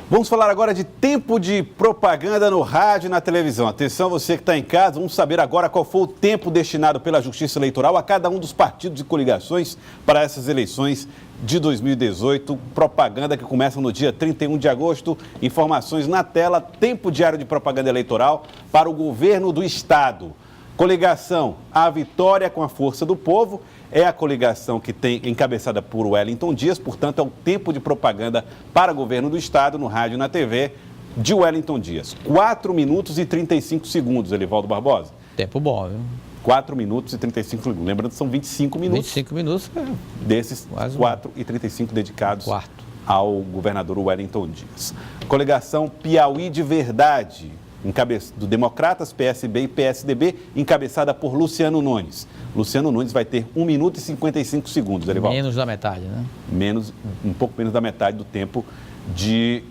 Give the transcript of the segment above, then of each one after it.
Vamos falar agora de tempo de propaganda no rádio e na televisão. Atenção, você que está em casa, vamos saber agora qual foi o tempo destinado pela Justiça Eleitoral a cada um dos partidos e coligações para essas eleições de 2018. Propaganda que começa no dia 31 de agosto. Informações na tela, tempo diário de propaganda eleitoral para o governo do Estado. Coligação A Vitória com a Força do Povo é a coligação que tem encabeçada por Wellington Dias, portanto é o tempo de propaganda para o governo do Estado, no rádio e na TV, de Wellington Dias. 4 minutos e 35 segundos, Elivaldo Barbosa. Tempo bom, viu? 4 minutos e 35 segundos. Lembrando que são 25 minutos. 25 minutos, desses 4 e 35 dedicados ao governador Wellington Dias. Coligação Piauí de Verdade, do Democratas, PSB e PSDB, encabeçada por Luciano Nunes. Luciano Nunes vai ter 1 minuto e 55 segundos, Elivaldo. Menos da metade, né? Um pouco menos da metade do tempo de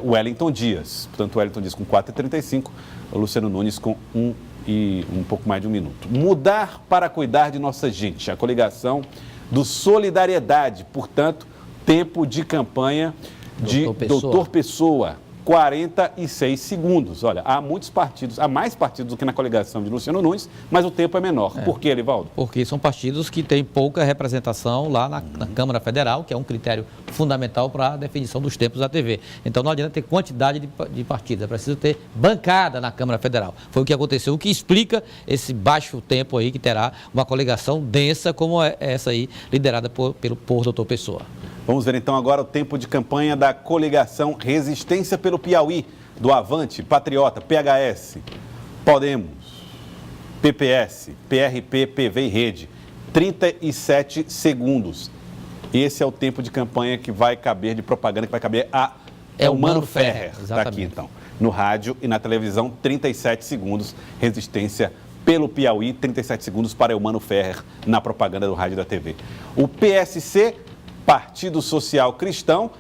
Wellington Dias. Portanto, Wellington Dias com 4,35, o Luciano Nunes com um pouco mais de 1 minuto. Mudar para cuidar de nossa gente, a coligação do Solidariedade, portanto, tempo de campanha de Doutor Pessoa. 46 segundos. Olha, há muitos partidos, há mais partidos do que na coligação de Luciano Nunes, mas o tempo é menor. Por quê, Elivaldo? Porque são partidos que têm pouca representação lá na Câmara Federal, que é um critério fundamental para a definição dos tempos da TV. Então não adianta ter quantidade de partidos, é preciso ter bancada na Câmara Federal. Foi o que aconteceu, o que explica esse baixo tempo aí que terá uma coligação densa como essa aí, liderada por doutor Pessoa. Vamos ver então agora o tempo de campanha da coligação Resistência pelo Piauí, do Avante, Patriota, PHS, Podemos, PPS, PRP, PV e Rede. 37 segundos. Esse é o tempo de campanha que vai caber, de propaganda, que vai caber a Elmano Ferrer. Está aqui então, no rádio e na televisão, 37 segundos, Resistência pelo Piauí, 37 segundos para Elmano Ferrer na propaganda do rádio e da TV. O PSC, Partido Social Cristão,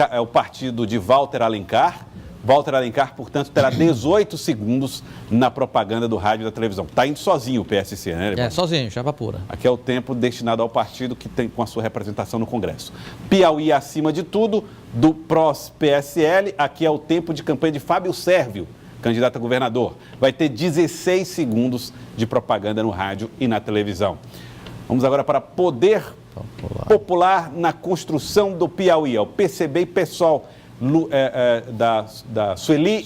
é o partido de Walter Alencar. Walter Alencar, portanto, terá 18 segundos na propaganda do rádio e da televisão. Está indo sozinho o PSC, né? Sozinho, chapa pura. Aqui é o tempo destinado ao partido que tem com a sua representação no Congresso. Piauí, acima de tudo, do PROS-PSL. Aqui é o tempo de campanha de Fábio Sérvio, candidato a governador. Vai ter 16 segundos de propaganda no rádio e na televisão. Vamos agora para Poder Popular na construção do Piauí, o PCB e PSOL, da Sueli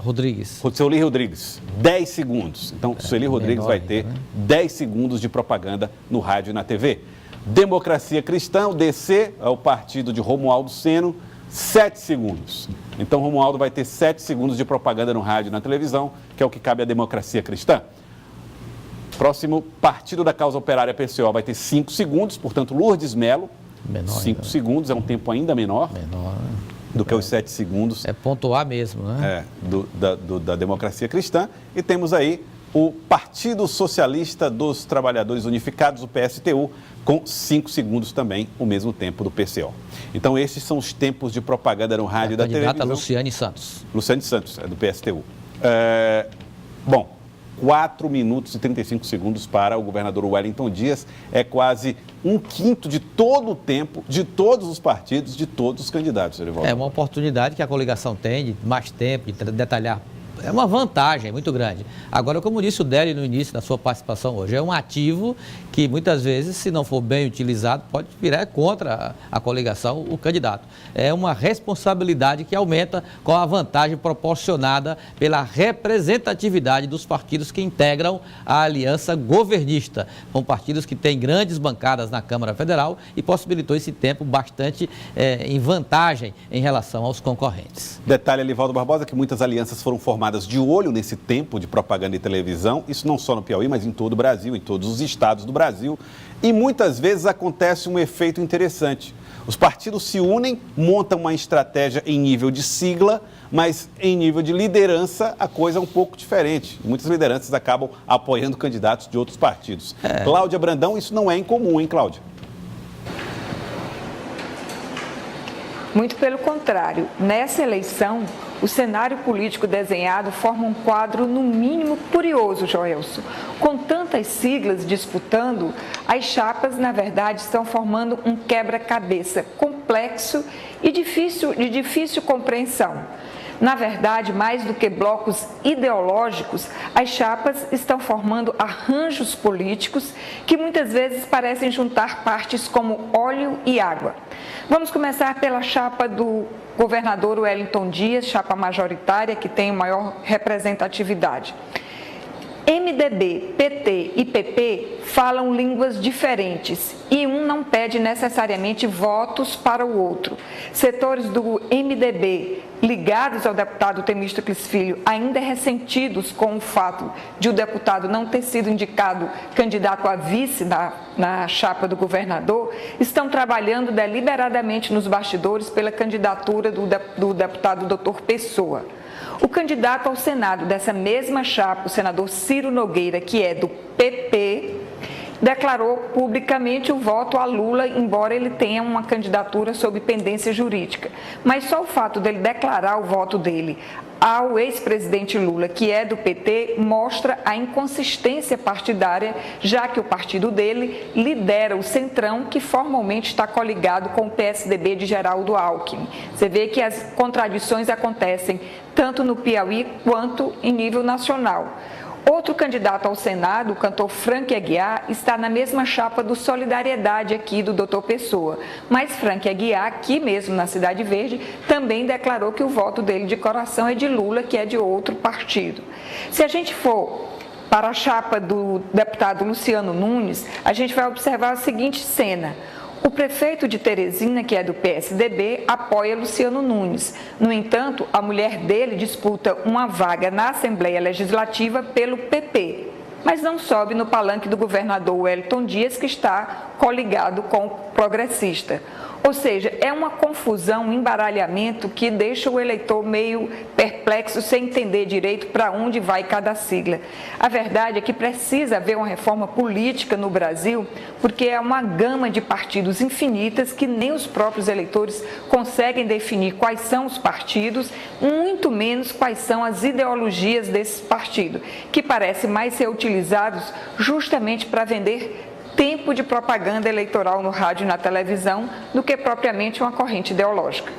Rodrigues. Sueli Rodrigues, 10 segundos. Então, Sueli Rodrigues vai ter 10 segundos de propaganda no rádio e na TV. Democracia Cristã, o DC, é o partido de Romualdo Seno, 7 segundos. Então, Romualdo vai ter 7 segundos de propaganda no rádio e na televisão, que é o que cabe à Democracia Cristã. Próximo, Partido da Causa Operária, PCO, vai ter 5 segundos, portanto, Lourdes Melo, 5 segundos, é um tempo ainda menor do que os 7 segundos. É pontuar mesmo, né? Da Democracia Cristã. E temos aí o Partido Socialista dos Trabalhadores Unificados, o PSTU, com 5 segundos também, o mesmo tempo do PCO. Então, esses são os tempos de propaganda no rádio e da televisão. Candidata Luciane Santos. Luciane Santos, é do PSTU. 4 minutos e 35 segundos para o governador Wellington Dias. É quase 1/5 de todo o tempo, de todos os partidos, de todos os candidatos, Elivaldo. É uma oportunidade que a coligação tem de mais tempo, de detalhar. É uma vantagem muito grande. Agora, como disse o Délio no início da sua participação hoje, é um ativo que muitas vezes, se não for bem utilizado, pode virar contra a coligação o candidato. É uma responsabilidade que aumenta com a vantagem proporcionada pela representatividade dos partidos que integram a aliança governista. São partidos que têm grandes bancadas na Câmara Federal e possibilitou esse tempo bastante em vantagem em relação aos concorrentes. Detalhe, Elivaldo Barbosa, que muitas alianças foram formadas de olho nesse tempo de propaganda e televisão, isso não só no Piauí, mas em todo o Brasil, em todos os estados do Brasil, e muitas vezes acontece um efeito interessante. Os partidos se unem, montam uma estratégia em nível de sigla, mas em nível de liderança a coisa é um pouco diferente. Muitas lideranças acabam apoiando candidatos de outros partidos. Cláudia Brandão, isso não é incomum, hein, Cláudia? Muito pelo contrário, nessa eleição, o cenário político desenhado forma um quadro, no mínimo, curioso, Joelson. Com tantas siglas disputando, as chapas, na verdade, estão formando um quebra-cabeça complexo e de difícil compreensão. Na verdade, mais do que blocos ideológicos, as chapas estão formando arranjos políticos que muitas vezes parecem juntar partes como óleo e água. Vamos começar pela chapa do governador Wellington Dias, chapa majoritária que tem maior representatividade. MDB, PT e PP falam línguas diferentes e um não pede necessariamente votos para o outro. Setores do MDB ligados ao deputado Temístocles Filho, ainda ressentidos com o fato de o deputado não ter sido indicado candidato a vice na chapa do governador, estão trabalhando deliberadamente nos bastidores pela candidatura do deputado Dr. Pessoa. O candidato ao Senado dessa mesma chapa, o senador Ciro Nogueira, que é do PP, declarou publicamente o voto a Lula, embora ele tenha uma candidatura sob pendência jurídica. Mas só o fato dele declarar o voto dele ao ex-presidente Lula, que é do PT, mostra a inconsistência partidária, já que o partido dele lidera o Centrão, que formalmente está coligado com o PSDB de Geraldo Alckmin. Você vê que as contradições acontecem tanto no Piauí quanto em nível nacional. Outro candidato ao Senado, o cantor Frank Aguiar, está na mesma chapa do Solidariedade aqui do Dr. Pessoa. Mas Frank Aguiar, aqui mesmo na Cidade Verde, também declarou que o voto dele de coração é de Lula, que é de outro partido. Se a gente for para a chapa do deputado Luciano Nunes, a gente vai observar a seguinte cena. O prefeito de Teresina, que é do PSDB, apoia Luciano Nunes. No entanto, a mulher dele disputa uma vaga na Assembleia Legislativa pelo PP, mas não sobe no palanque do governador Wellington Dias, que está coligado com o progressista. Ou seja, é uma confusão, um embaralhamento que deixa o eleitor meio perplexo, sem entender direito para onde vai cada sigla. A verdade é que precisa haver uma reforma política no Brasil, porque é uma gama de partidos infinitas que nem os próprios eleitores conseguem definir quais são os partidos, muito menos quais são as ideologias desses partidos, que parecem mais ser utilizados justamente para vender tempo de propaganda eleitoral no rádio e na televisão do que propriamente uma corrente ideológica.